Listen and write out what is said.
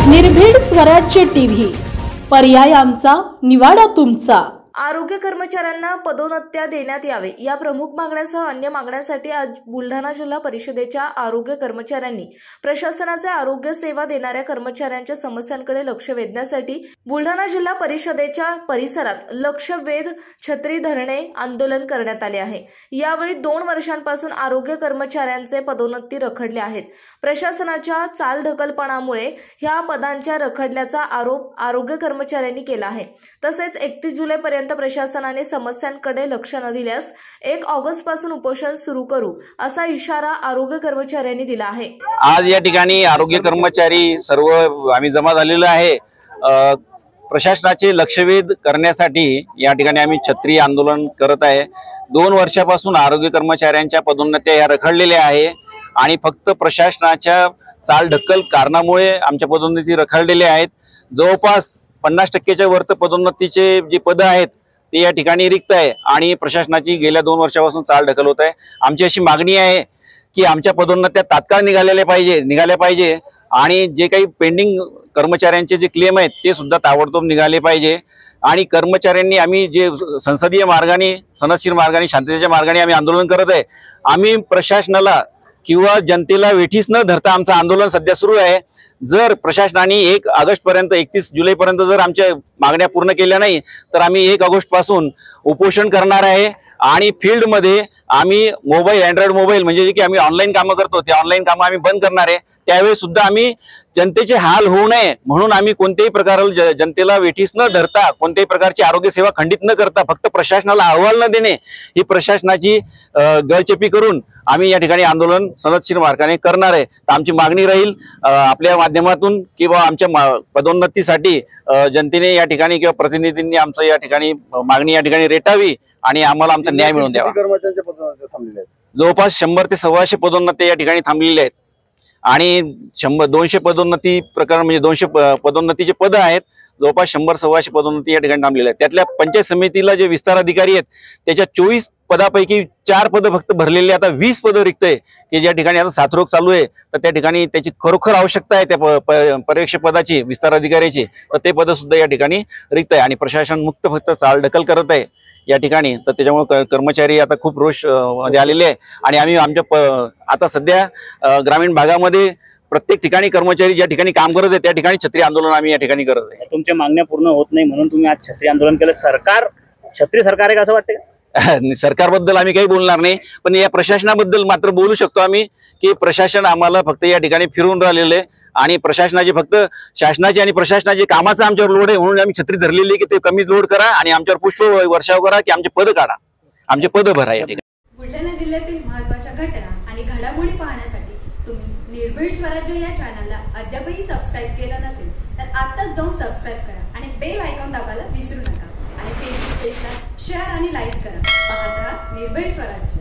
निर्भीड स्वराज्य टीव्ही, पर्याय आमचा, निवाडा तुमचा। आरोग्य कर्मचाऱ्यांना पदोन्नत्या देण्यात यावे या प्रमुख मागण्यांसह अन्य मागण्यांसाठी आज बुलढाणा जिल्हा परिषदेच्या आरोग्य कर्मचाऱ्यांनी प्रशासनाचे आरोग्य सेवा देणाऱ्या कर्मचाऱ्यांच्या समस्यांकडे लक्ष वेधण्यासाठी बुलढाणा जिल्हा परिषदेच्या परिसरात लक्षवेध छत्री धरणे आंदोलन करण्यात आले आहे। यावेळी 2 वर्षांपासून आरोग्य कर्मचाऱ्यांचे पदोन्नती रखडले आहेत। प्रशासनाच्या चालढकलपणामुळे ह्या पदांच्या रखडल्याचा आरोप आरोग्य कर्मचाऱ्यांनी केला आहे। तसेच 31 जुलैपर्यंत प्रशासनाने समस्यांकडे लक्ष न दिल्यास 1 ऑगस्ट पासून उपोषण सुरू करू असा इशारा आरोग्य कर्मचाऱ्यांनी दिला आहे। आज या ठिकाणी आरोग्य कर्मचारी सर्व आम्ही जमा झालेलो आहे। प्रशासनाचे लक्षवेध करण्यासाठी या ठिकाणी आम्ही छत्री आंदोलन करत आहे। 2 वर्षापासून आरोग्य कर्मचाऱ्यांच्या पदोन्नत्या या रखडलेल्या आहे आणि फक्त प्रशासनाच्या चालढकल कारणामुळे आमच्या पदोन्नती रखडलेल्या आहेत। जवळपास 50% वर पदोन्नतीचे जे पद आहेत ते या ठिकाणी रिक्त आहे आणि प्रशासनाची गेल्या 2 वर्षापासून चालढकल होत आहे। आमची अशी मागणी आहे की आमच्या पदोन्नत्या तात्काळ निघाल्या पाहिजे आणि जे काही पेंडिंग कर्मचाऱ्यांचे जे क्लेम आहेत ते सुद्धा ताबडतोब निघाले पाहिजे। आणि कर्मचाऱ्यांनी आम्ही जे संसदीय मार्गाने, सनदशीर मार्गाने, शांततेच्या मार्गाने आम्ही आंदोलन करत आहे। आम्ही प्रशासनाला किंवा जनतेला वेठीस न धरता आमचं आंदोलन सध्या सुरू आहे। जर प्रशासनाने 1 ऑगस्ट पर्यंत 31 जुलैपर्यंत जर आमच्या मागण्या पूर्ण केल्या नाही तर आम्ही 1 ऑगस्ट पासून उपोषण करणार आहे। आणि फील्ड मध्ये आम्ही मोबाईल, अँड्रॉइड मोबाईल म्हणजे जे की आम्ही ऑनलाईन कामं करतो ते ऑनलाईन कामं आम्ही बंद करणार आहे। त्यावेळी सुद्धा आम्ही जनतेचे हाल होऊ नये म्हणून आम्ही कोणत्याही प्रकारे जनतेला वेठीस न धरता, कोणत्याही प्रकारची आरोग्य सेवा खंडित न करता, फक्त प्रशासनाला अहवाल न देणे ही प्रशासनाची गळचेपी करून आम्ही या ठिकाणी आंदोलन सनदशीर मार्गाने करणार आहे। तर आमची मागणी राहील आपल्या माध्यमातून किंवा आमच्या पदोन्नतीसाठी जनतेने या ठिकाणी किंवा प्रतिनिधींनी आमचं या ठिकाणी मागणी या ठिकाणी रेटावी आणि आम्हाला आमचा न्याय मिळवून द्यावा। जवळपास 100 ते 125 पदोन्नती या ठिकाणी थांबलेल्या आहेत आणि 200 पदोन्नती प्रकरण म्हणजे 200 पदोन्नतीचे पद आहेत। जवळपास 100-125 पदोन्नती या ठिकाणी थांबलेल्या आहेत। त्यातल्या पंचायत समितीला जे विस्तार अधिकारी आहेत त्याच्या 24 पदापैकी 4 पद फक्त भरलेले, आता 20 पद रिक्त आहे की ज्या ठिकाणी आता साथरोग चालू आहे। तर त्या ठिकाणी त्याची खरोखर आवश्यकता आहे त्या पर्यवेक्षक पदाची, विस्तार अधिकाऱ्याची, तर ते पद सुद्धा या ठिकाणी रिक्त आहे आणि प्रशासन मुक्त फक्त चालढकल करत आहे या ठिकाणी। तर त्याच्यामुळे कर्मचारी आता खूप रोष मध्ये आलेले आहे आणि आम्ही आमच्या आता सध्या ग्रामीण भागामध्ये प्रत्येक ठिकाणी कर्मचारी ज्या ठिकाणी काम करत आहे त्या ठिकाणी छत्री आंदोलन आम्ही या ठिकाणी करत आहे। तुमच्या मागण्या पूर्ण होत नाही म्हणून तुम्ही आज छत्री आंदोलन केलं। छत्री सरकार आहे असं वाटतं का? सरकारबद्दल आम्ही काही बोलणार नाही, पण या प्रशासनाबद्दल मात्र बोलू शकतो आम्ही की प्रशासन आम्हाला फक्त या ठिकाणी फिरवून राहिलेलं आहे आणि प्रशासनाचे फक्त शासनाचे आणि प्रशासनाचे कामाचा आमच्यावर लोड आहे म्हणून आम्ही छत्री धरलेली की ते कमी लोड करा आणि आमच्यावर पुष्प वर्षाव करा की आमचे पद काढा, आमचे पद भरा। या ठिकाणी बुलढाणा जिल्ह्यातील महत्त्वाच्या घटना आणि घडामोडी पाहण्यासाठी तुम्ही निर्भीड स्वराज्य या चॅनलला अद्यापही सबस्क्राईब केलं नसेल तर आत्ताच जाऊन सबस्क्राईब करा आणि बेल आयकॉन दाबायला विसरू नका आणि फेसबुक पेजला शेअर आणि लाईक करा। पाहत राहा निर्भीड स्वराज्य।